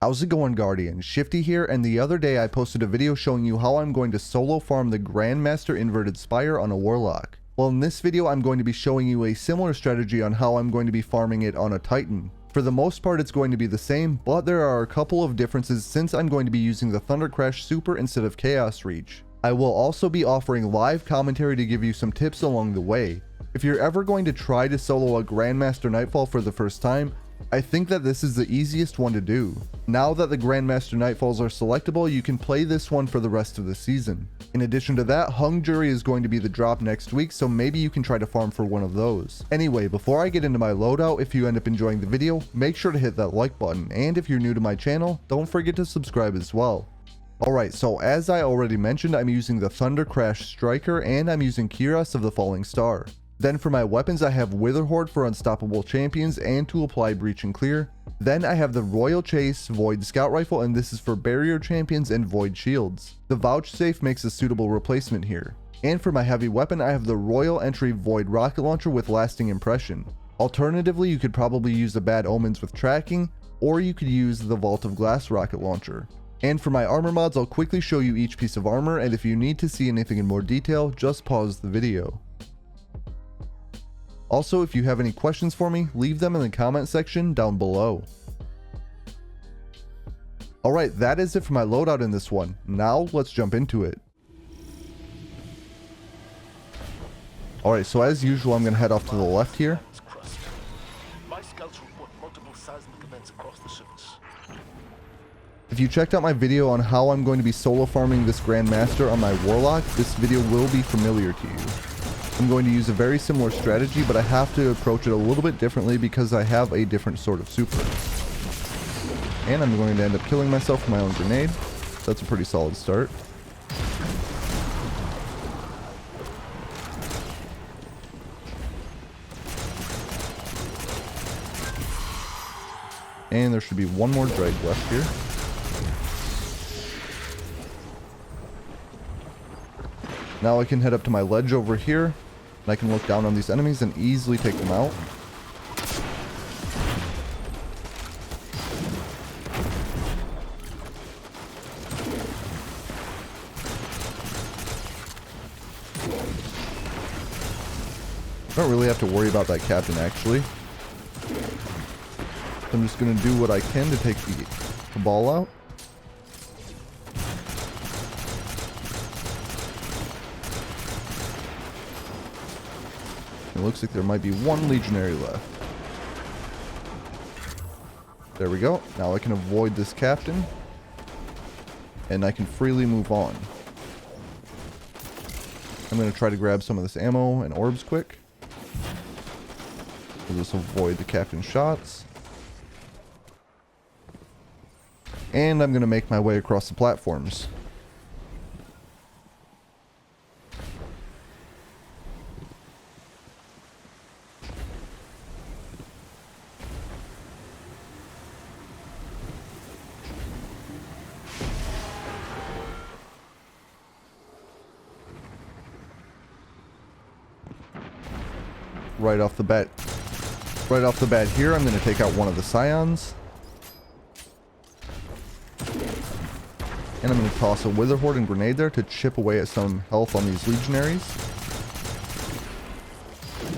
How's it going, Guardian? Shifty here, and the other day I posted a video showing you how I'm going to solo farm the Grandmaster Inverted Spire on a Warlock. Well, in this video I'm going to be showing you a similar strategy on how I'm going to be farming it on a Titan. For the most part it's going to be the same, but there are a couple of differences since I'm going to be using the Thundercrash Super instead of Chaos Reach. I will also be offering live commentary to give you some tips along the way. If you're ever going to try to solo a Grandmaster Nightfall for the first time, I think that this is the easiest one to do. Now that the Grandmaster Nightfalls are selectable, you can play this one for the rest of the season. In addition to that, Hung Jury is going to be the drop next week, so maybe you can try to farm for one of those. Anyway, before I get into my loadout, if you end up enjoying the video, make sure to hit that like button, and if you're new to my channel, don't forget to subscribe as well. Alright, so as I already mentioned, I'm using the Thundercrash Striker, and I'm using Cuirass of the Falling Star. Then for my weapons, I have Witherhoard for unstoppable champions and to apply breach and clear. Then I have the Royal Chase Void Scout Rifle, and this is for barrier champions and void shields. The Vouchsafe makes a suitable replacement here. And for my heavy weapon, I have the Royal Entry Void Rocket Launcher with lasting impression. Alternatively, you could probably use the Bad Omens with tracking, or you could use the Vault of Glass Rocket Launcher. And for my armor mods, I'll quickly show you each piece of armor, and if you need to see anything in more detail, just pause the video. Also, if you have any questions for me, leave them in the comment section down below. Alright, that is it for my loadout in this one. Now, let's jump into it. Alright, so as usual, I'm going to head off to the left here. If you checked out my video on how I'm going to be solo farming this Grandmaster on my Warlock, this video will be familiar to you. I'm going to use a very similar strategy, but I have to approach it a little bit differently because I have a different sort of super. And I'm going to end up killing myself with my own grenade. That's a pretty solid start. And there should be one more drag left here. Now I can head up to my ledge over here. I can look down on these enemies and easily take them out. I don't really have to worry about that captain actually. I'm just going to do what I can to take the Cabal out. It looks like there might be one legionary left. There we go. Now I can avoid this captain. And I can freely move on. I'm going to try to grab some of this ammo and orbs quick. I'll just avoid the captain's shots. And I'm going to make my way across the platforms. Right off the bat here, I'm going to take out one of the scions. And I'm going to toss a Witherhoard and grenade there to chip away at some health on these legionaries.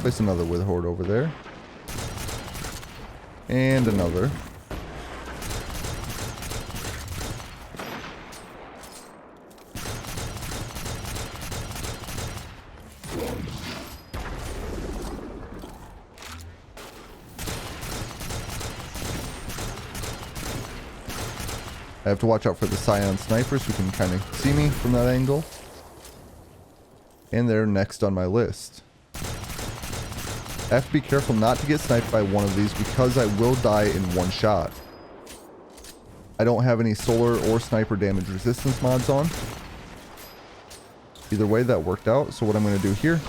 Place another Witherhoard over there. And another. I have to watch out for the Scion snipers who can kind of see me from that angle. And they're next on my list. I have to be careful not to get sniped by one of these because I will die in one shot. I don't have any solar or sniper damage resistance mods on. Either way, that worked out. So what I'm going to do here,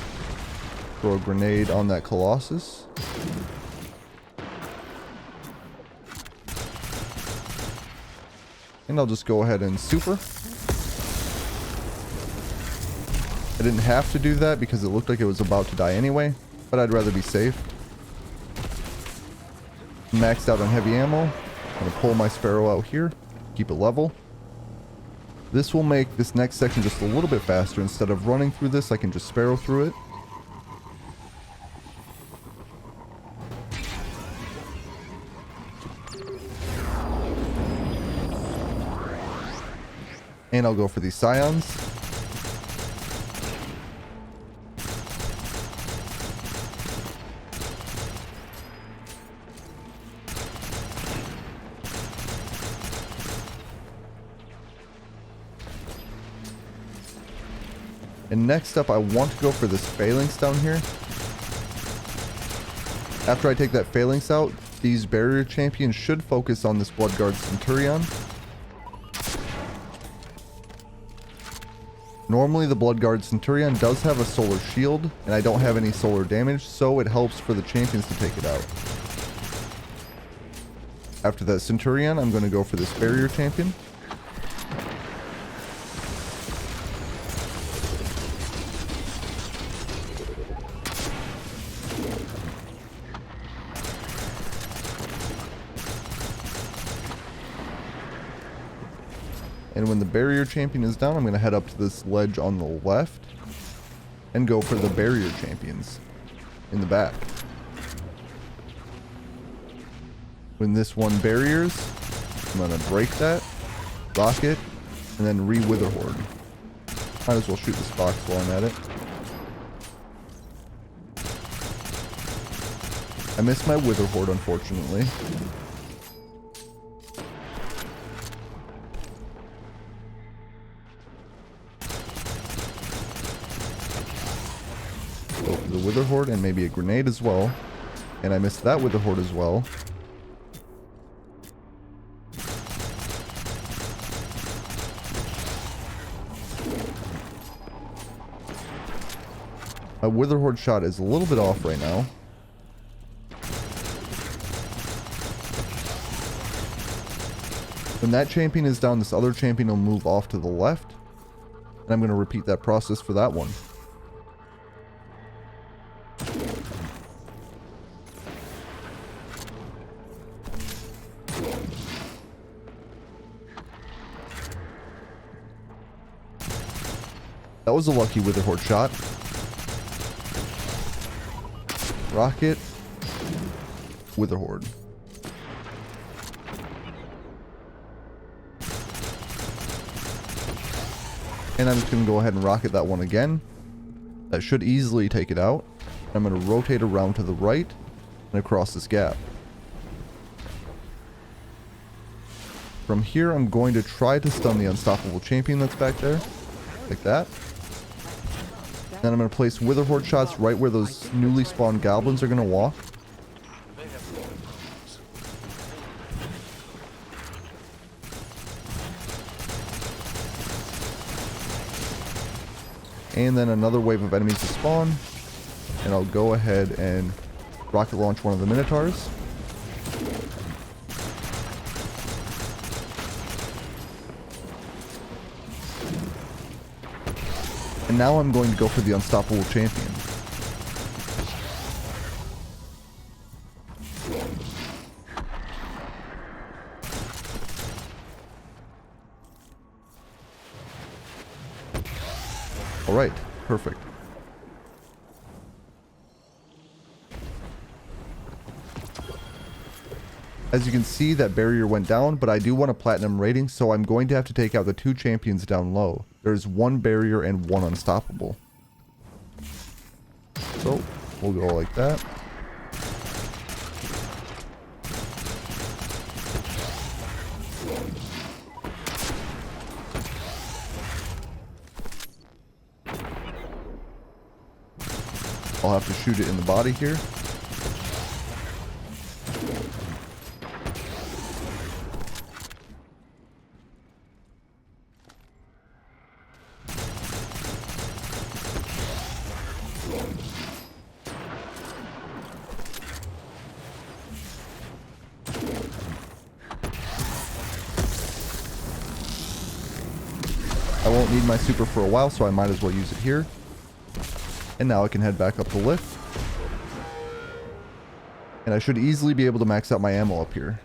throw a grenade on that Colossus. And I'll just go ahead and super. I didn't have to do that because it looked like it was about to die anyway, but I'd rather be safe. Maxed out on heavy ammo. I'm gonna pull my sparrow out here, keep it level. This will make this next section just a little bit faster. Instead of running through this, I can just sparrow through it. And I'll go for these scions. And next up, I want to go for this phalanx down here. After I take that phalanx out, these barrier champions should focus on this Bloodguard Centurion. Normally the Bloodguard Centurion does have a solar shield, and I don't have any solar damage, so it helps for the champions to take it out. After that Centurion, I'm going to go for this barrier champion. And when the barrier champion is down, I'm going to head up to this ledge on the left and go for the barrier champions in the back. When this one barriers, I'm going to break that, rock it, and then re-wither horde. Might as well shoot this box while I'm at it. I missed my wither horde, unfortunately. The wither horde and maybe a grenade as well, and I missed that wither horde as well. My wither horde shot is a little bit off right now. When that champion is down, this other champion will move off to the left, and I'm going to repeat that process for that one. That was a lucky wither horde shot. Rocket. Wither horde. And I'm just going to go ahead and rocket that one again. That should easily take it out. I'm going to rotate around to the right and across this gap. From here, I'm going to try to stun the unstoppable champion that's back there. Like that. Then I'm going to place wither horde shots right where those newly spawned goblins are going to walk. And then another wave of enemies to spawn. And I'll go ahead and rocket launch one of the minotaurs. And now I'm going to go for the unstoppable champion. Alright, perfect. As you can see, that barrier went down, but I do want a platinum rating, so I'm going to have to take out the two champions down low. There's one barrier and one unstoppable. So, we'll go like that. I'll have to shoot it in the body here. I won't need my super for a while, so I might as well use it here. And now I can head back up the lift. And I should easily be able to max out my ammo up here.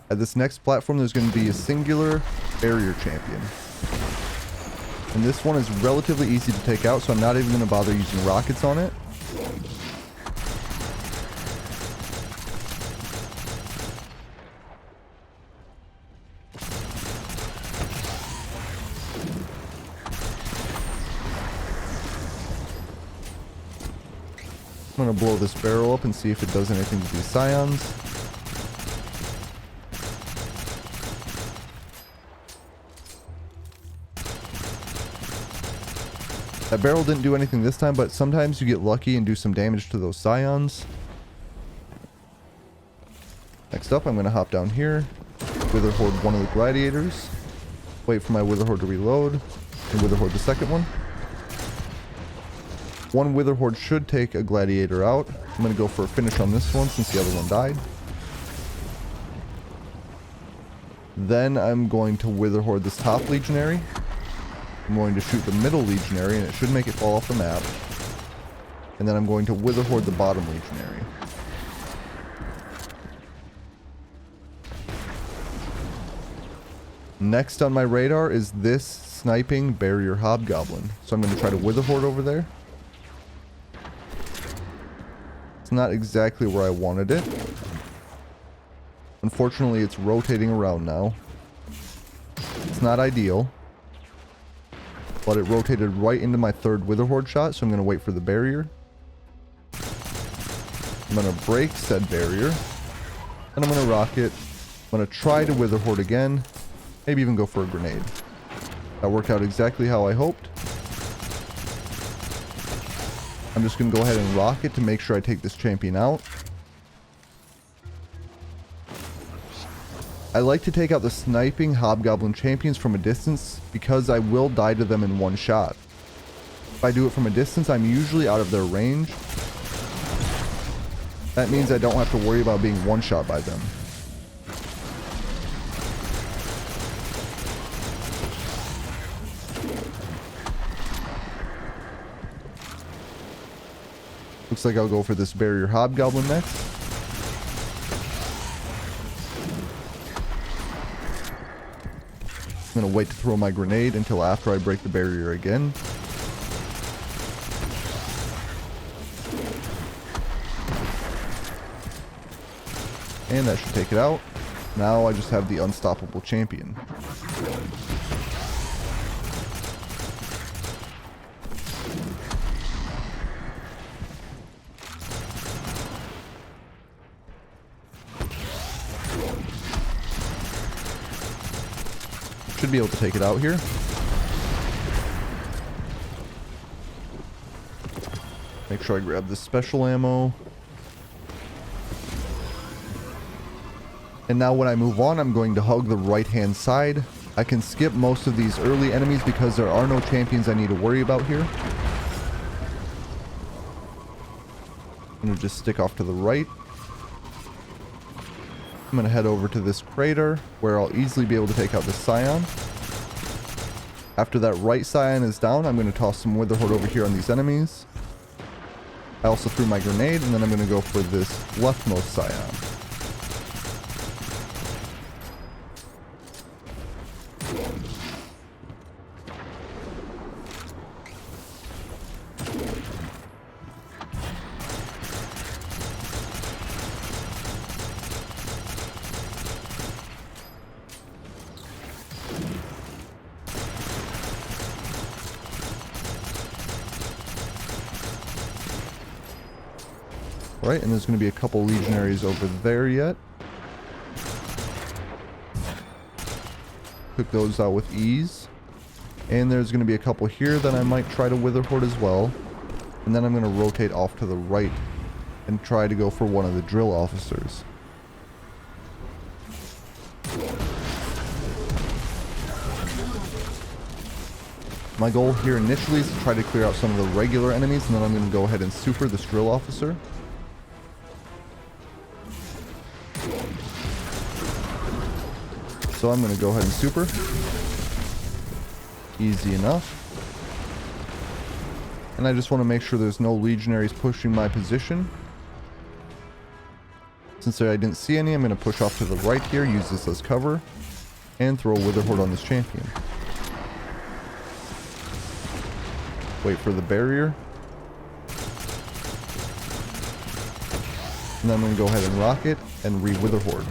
At this next platform, there's going to be a singular barrier champion. And this one is relatively easy to take out, so I'm not even going to bother using rockets on it. I'm going to blow this barrel up and see if it does anything to these scions. That barrel didn't do anything this time, but sometimes you get lucky and do some damage to those scions. Next up, I'm going to hop down here, wither horde one of the gladiators, wait for my wither horde to reload, and wither horde the second one. One wither horde should take a gladiator out. I'm going to go for a finish on this one since the other one died. Then I'm going to wither horde this top legionary. I'm going to shoot the middle legionary and it should make it fall off the map. And then I'm going to wither horde the bottom legionary. Next on my radar is this sniping barrier hobgoblin. So I'm going to try to wither horde over there. It's not exactly where I wanted it. Unfortunately, it's rotating around now. It's not ideal. But it rotated right into my third wither horde shot, so I'm going to wait for the barrier. I'm going to break said barrier. And I'm going to rocket. I'm going to try to wither horde again. Maybe even go for a grenade. That worked out exactly how I hoped. I'm just going to go ahead and rocket to make sure I take this champion out. I like to take out the sniping hobgoblin champions from a distance because I will die to them in one shot. If I do it from a distance, I'm usually out of their range. That means I don't have to worry about being one shot by them. Looks like I'll go for this barrier hobgoblin next. I'm going to wait to throw my grenade until after I break the barrier again. And that should take it out. Now I just have the unstoppable champion. Should be able to take it out here. Make sure I grab this special ammo. And now when I move on, I'm going to hug the right hand side. I can skip most of these early enemies because there are no champions I need to worry about here. I'm going to just stick off to the right. I'm going to head over to this crater where I'll easily be able to take out this scion. After that right scion is down, I'm going to toss some wither horde over here on these enemies. I also threw my grenade, and then I'm going to go for this leftmost scion. Right, and there's going to be a couple legionaries over there yet. Took those out with ease. And there's going to be a couple here that I might try to wither horde as well. And then I'm going to rotate off to the right and try to go for one of the drill officers. My goal here initially is to try to clear out some of the regular enemies, and then I'm going to go ahead and super this drill officer. So I'm going to go ahead and super. Easy enough. And I just want to make sure there's no legionaries pushing my position. Since I didn't see any, I'm going to push off to the right here, use this as cover, and throw a Wither Horde on this champion. Wait for the barrier. And then I'm going to go ahead and rock it and re-Wither Horde.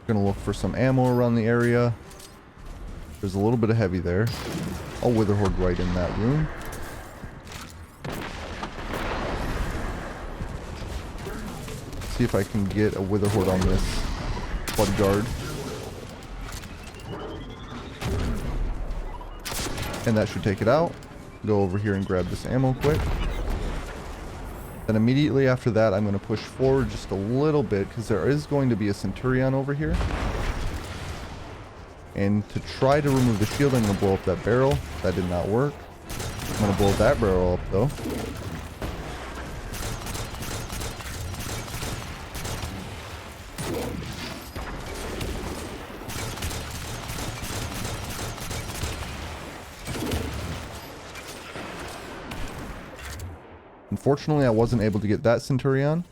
Gonna look for some ammo around the area. There's a little bit of heavy there. I'll Wither Horde right in that room. See if I can get a Wither Horde on this Blood Guard. And that should take it out. Go over here and grab this ammo quick. Then immediately after that, I'm going to push forward just a little bit because there is going to be a Centurion over here. And to try to remove the shield, I'm going to blow up that barrel. That did not work. I'm going to blow that barrel up though. Unfortunately, I wasn't able to get that Centurion.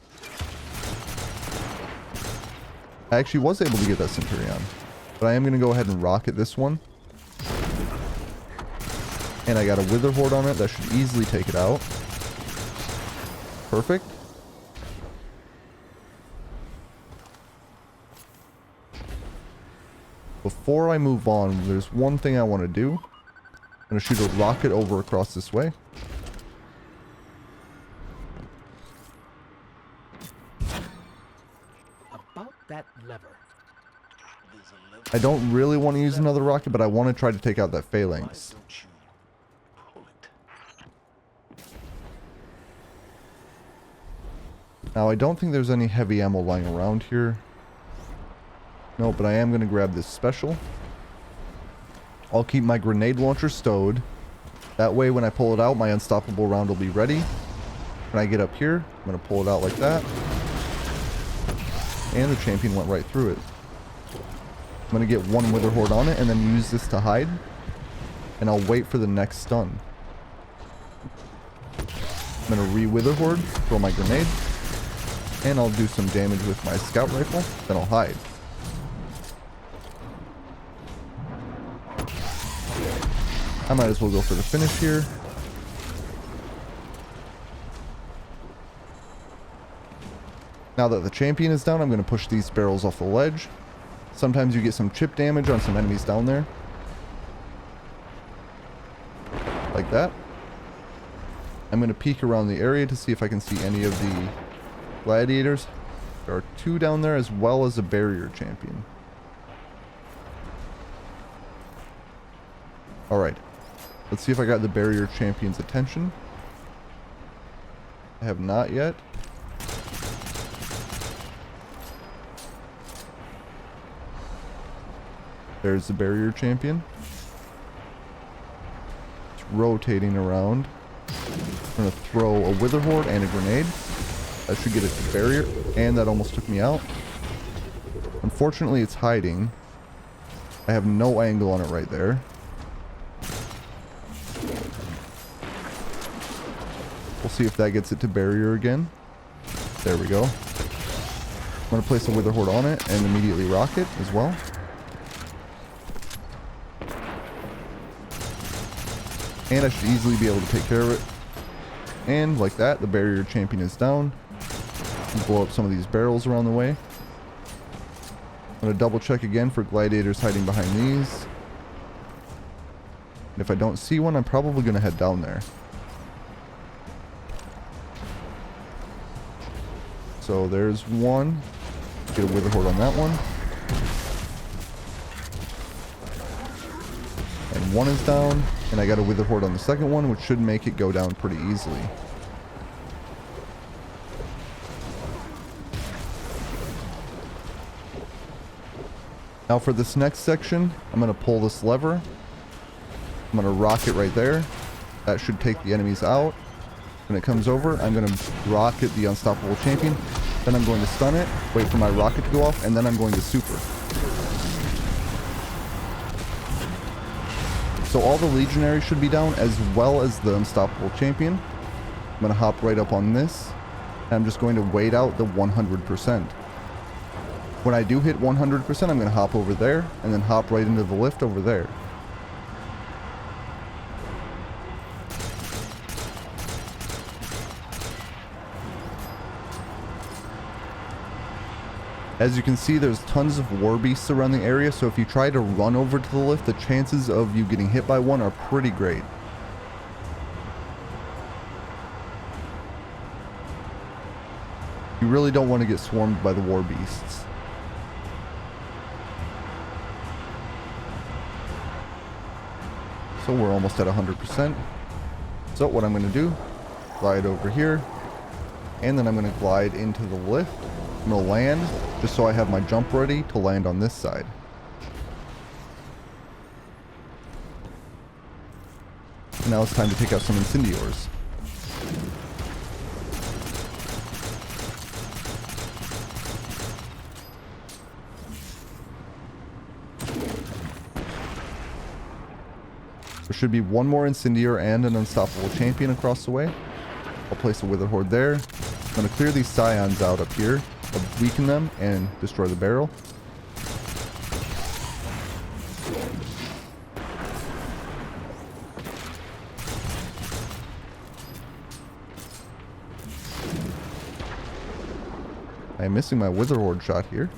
I actually was able to get that Centurion. But I am going to go ahead and rocket this one. And I got a Wither Horde on it. That should easily take it out. Perfect. Before I move on, there's one thing I want to do. I'm going to shoot a rocket over across this way. That lever. I don't really want to use another rocket, but I want to try to take out that phalanx. Now, I don't think there's any heavy ammo lying around here. No, but I am going to grab this special. I'll keep my grenade launcher stowed. That way, when I pull it out, my unstoppable round will be ready. When I get up here, I'm going to pull it out like that. And the champion went right through it. I'm going to get one Wither Horde on it and then use this to hide. And I'll wait for the next stun. I'm going to re-Wither Horde, throw my grenade. And I'll do some damage with my scout rifle. Then I'll hide. I might as well go for the finish here. Now that the champion is down, I'm going to push these barrels off the ledge. Sometimes you get some chip damage on some enemies down there. Like that. I'm going to peek around the area to see if I can see any of the gladiators. There are two down there as well as a barrier champion. Alright. Let's see if I got the barrier champion's attention. I have not yet. There's the barrier champion. It's rotating around. I'm going to throw a Wither Horde and a grenade. That should get it to barrier. And that almost took me out. Unfortunately, it's hiding. I have no angle on it right there. We'll see if that gets it to barrier again. There we go. I'm going to place a Wither Horde on it and immediately rock it as well. And I should easily be able to take care of it. And like that, the barrier champion is down. Blow up some of these barrels around the way. I'm going to double check again for gladiators hiding behind these. And if I don't see one, I'm probably going to head down there. So there's one. Get a Wither Horde on that one. And one is down. And I got a Wither Horde on the second one, which should make it go down pretty easily. Now for this next section, I'm going to pull this lever. I'm going to rock it right there. That should take the enemies out. When it comes over, I'm going to rocket the unstoppable champion. Then I'm going to stun it, wait for my rocket to go off, and then I'm going to super. So all the legionaries should be down, as well as the unstoppable champion. I'm going to hop right up on this. And I'm just going to wait out the 100%. When I do hit 100%, I'm going to hop over there, and then hop right into the lift over there. As you can see, there's tons of war beasts around the area, so if you try to run over to the lift, the chances of you getting hit by one are pretty great. You really don't want to get swarmed by the war beasts. So we're almost at 100%. So what I'm going to do, glide over here, and then I'm going to glide into the lift. I'm going to land, just so I have my jump ready to land on this side. Now it's time to take out some incendiors. There should be one more incendiar and an unstoppable champion across the way. I'll place a wither horde there. I'm going to clear these scions out up here, weaken them, and destroy the barrel. I am missing my wither horde shot here.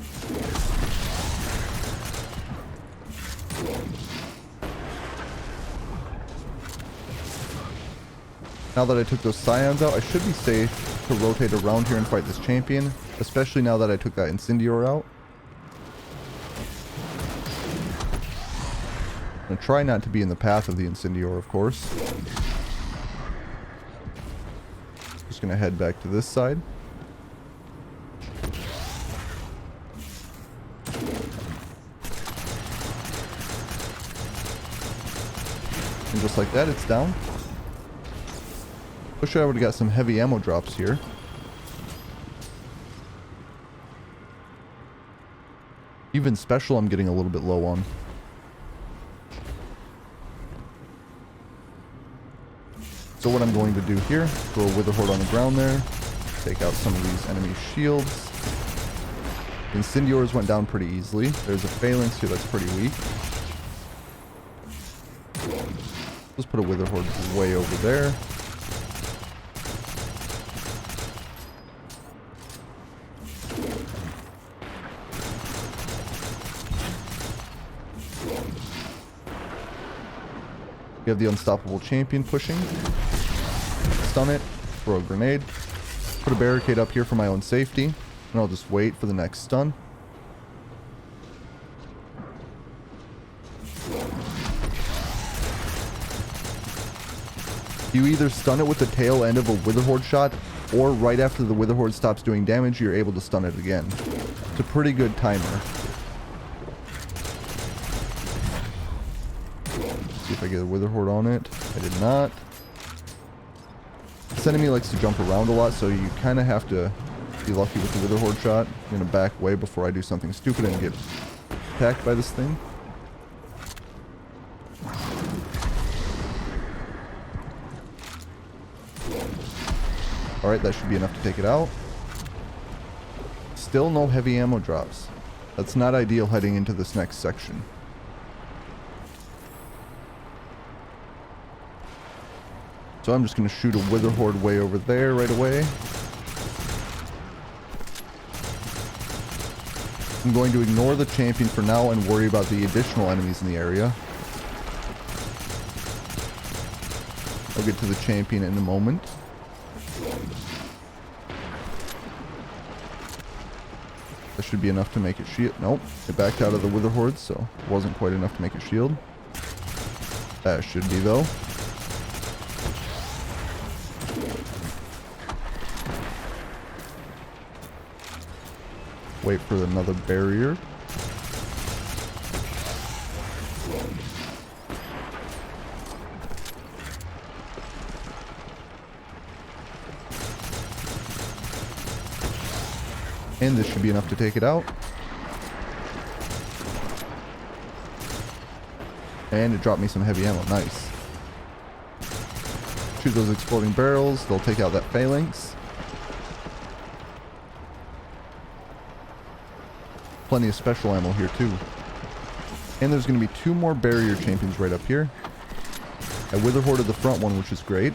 Now that I took those scions out, I should be safe to rotate around here and fight this champion, especially now that I took that incendior out. I'm going to try not to be in the path of the incendior, of course. Just going to head back to this side. And just like that, it's down. Wish I would have got some heavy ammo drops here. Even special I'm getting a little bit low on. So what I'm going to do here, throw a wither horde on the ground there, take out some of these enemy shields. Incendiors went down pretty easily. There's a phalanx here that's pretty weak. Let's put a wither horde way over there. You have the unstoppable champion pushing. Stun it. Throw a grenade. Put a barricade up here for my own safety. And I'll just wait for the next stun. You either stun it with the tail end of a wither horde shot, or right after the wither horde stops doing damage, you're able to stun it again. It's a pretty good timer. See if I get a wither horde on it. I did not. This enemy likes to jump around a lot, so you kind of have to be lucky with the wither horde shot. I'm going to back away before I do something stupid and get attacked by this thing. Alright, that should be enough to take it out. Still no heavy ammo drops. That's not ideal heading into this next section. So I'm just going to shoot a wither horde way over there right away. I'm going to ignore the champion for now and worry about the additional enemies in the area. I'll get to the champion in a moment. That should be enough to make it shield. Nope, it backed out of the wither horde, so it wasn't quite enough to make it shield. That should be though. Wait for another barrier. And this should be enough to take it out. And it dropped me some heavy ammo. Nice. Shoot those exploding barrels. They'll take out that phalanx. Plenty of special ammo here too. And there's going to be 2 more barrier champions right up here. I wither hoarded the front one, which is great.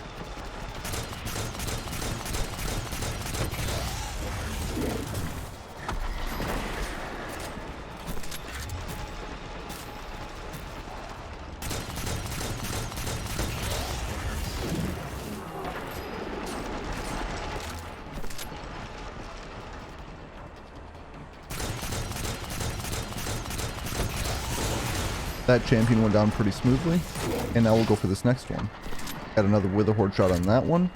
That champion went down pretty smoothly, and now we'll go for this next one. Got another wither horde shot on that one.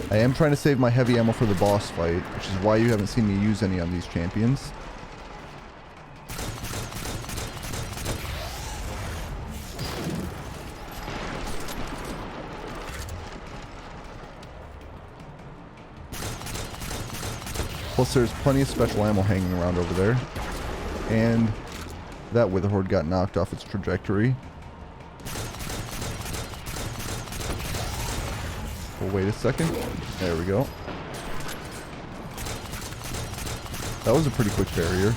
I am trying to save my heavy ammo for the boss fight, which is why you haven't seen me use any on these champions. Plus there's plenty of special ammo hanging around over there. And that wither horde got knocked off its trajectory. We'll wait a second. There we go. That was a pretty quick barrier.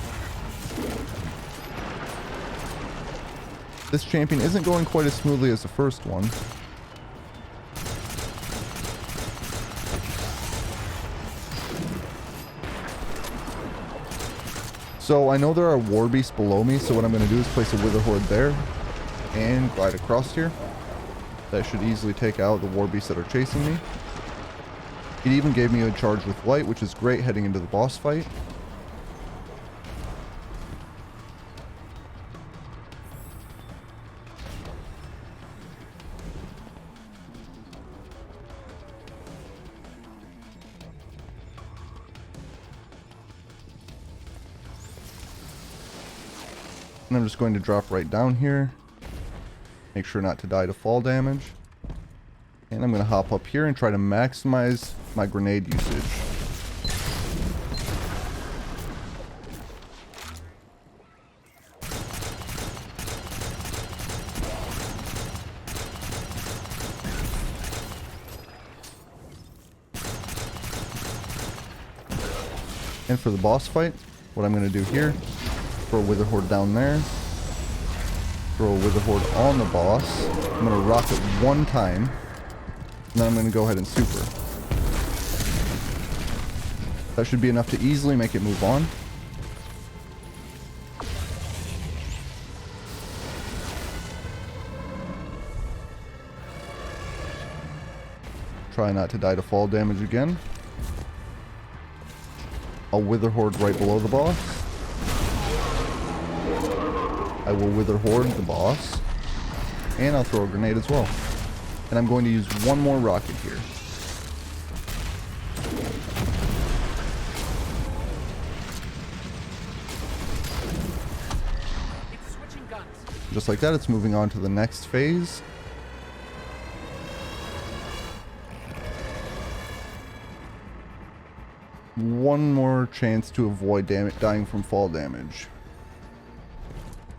This champion isn't going quite as smoothly as the first one. So I know there are war beasts below me, so what I'm going to do is place a wither horde there and glide across here. That should easily take out the war beasts that are chasing me. It even gave me a charge with light, which is great heading into the boss fight. And I'm just going to drop right down here. Make sure not to die to fall damage. And I'm going to hop up here and try to maximize my grenade usage. And for the boss fight, what I'm going to do here, throw a wither horde down there. Throw a wither horde on the boss. I'm going to rock it one time. And then I'm going to go ahead and super. That should be enough to easily make it move on. Try not to die to fall damage again. I'll wither horde right below the boss. I will wither horde the boss. And I'll throw a grenade as well. And I'm going to use one more rocket here. It's switching guns. Just like that, it's moving on to the next phase. One more chance to avoid dying from fall damage.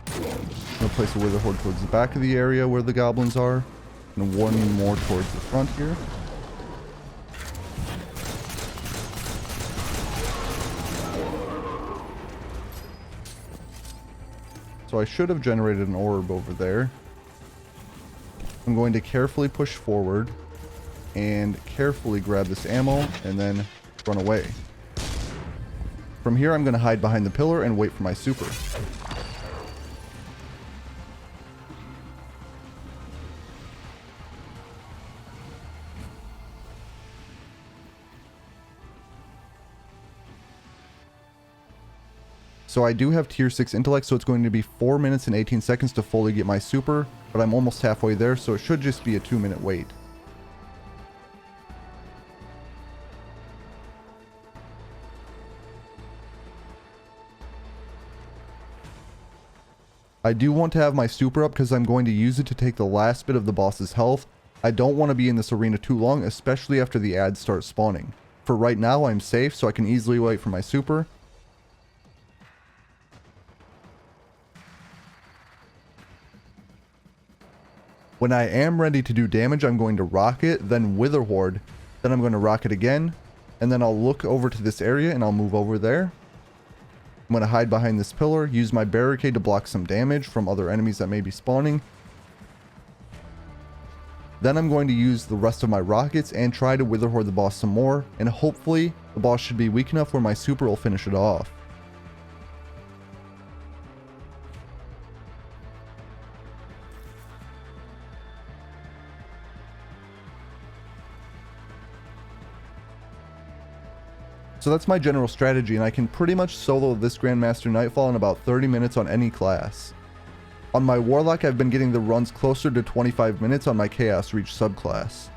I'm going to place a wither horde towards the back of the area where the goblins are. And one more towards the front here. So I should have generated an orb over there. I'm going to carefully push forward and carefully grab this ammo and then run away. From here I'm going to hide behind the pillar and wait for my super. So I do have tier 6 intellect, so it's going to be 4 minutes and 18 seconds to fully get my super, but I'm almost halfway there, so it should just be a 2-minute wait. I do want to have my super up because I'm going to use it to take the last bit of the boss's health. I don't want to be in this arena too long, especially after the ads start spawning. For right now, I'm safe, so I can easily wait for my super. When I am ready to do damage, I'm going to rocket, then Wither Horde. Then I'm going to rocket again, and then I'll look over to this area and I'll move over there. I'm going to hide behind this pillar, use my barricade to block some damage from other enemies that may be spawning. Then I'm going to use the rest of my rockets and try to Wither Horde the boss some more, and hopefully the boss should be weak enough where my super will finish it off. So that's my general strategy, and I can pretty much solo this Grandmaster Nightfall in about 30 minutes on any class. On my Warlock, I've been getting the runs closer to 25 minutes on my Chaos Reach subclass.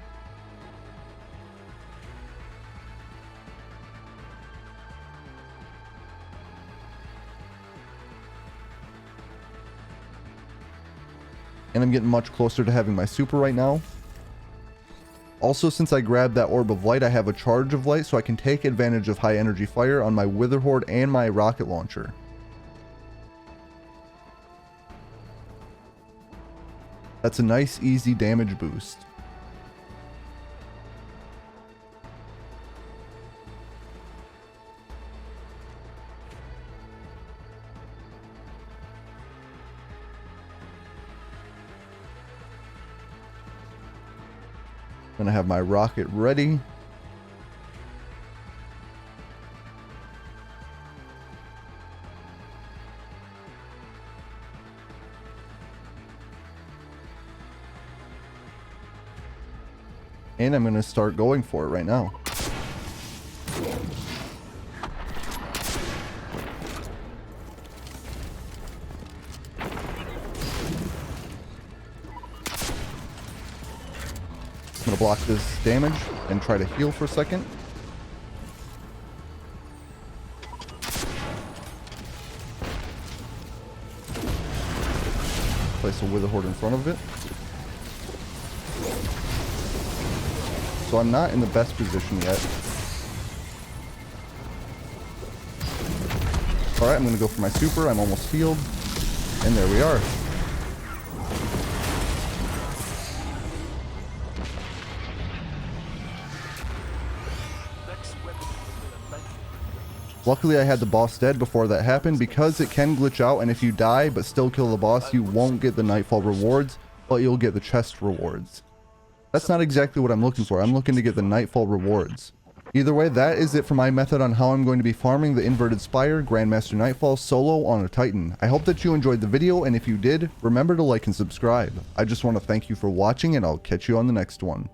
And I'm getting much closer to having my super right now. Also, since I grabbed that Orb of Light, I have a Charge of Light, so I can take advantage of high energy fire on my Wither Horde and my rocket launcher. That's a nice, easy damage boost. I'm gonna have my rocket ready. And I'm gonna start going for it right now. I'm gonna block this damage and try to heal for a second. Place a Wither Horde in front of it. So I'm not in the best position yet. Alright, I'm gonna go for my super. I'm almost healed. And there we are. Luckily I had the boss dead before that happened, because it can glitch out, and if you die but still kill the boss, you won't get the Nightfall rewards, but you'll get the chest rewards. That's not exactly what I'm looking for. I'm looking to get the Nightfall rewards. Either way, that is it for my method on how I'm going to be farming the Inverted Spire Grandmaster Nightfall solo on a Titan. I hope that you enjoyed the video, and if you did, remember to like and subscribe. I just want to thank you for watching, and I'll catch you on the next one.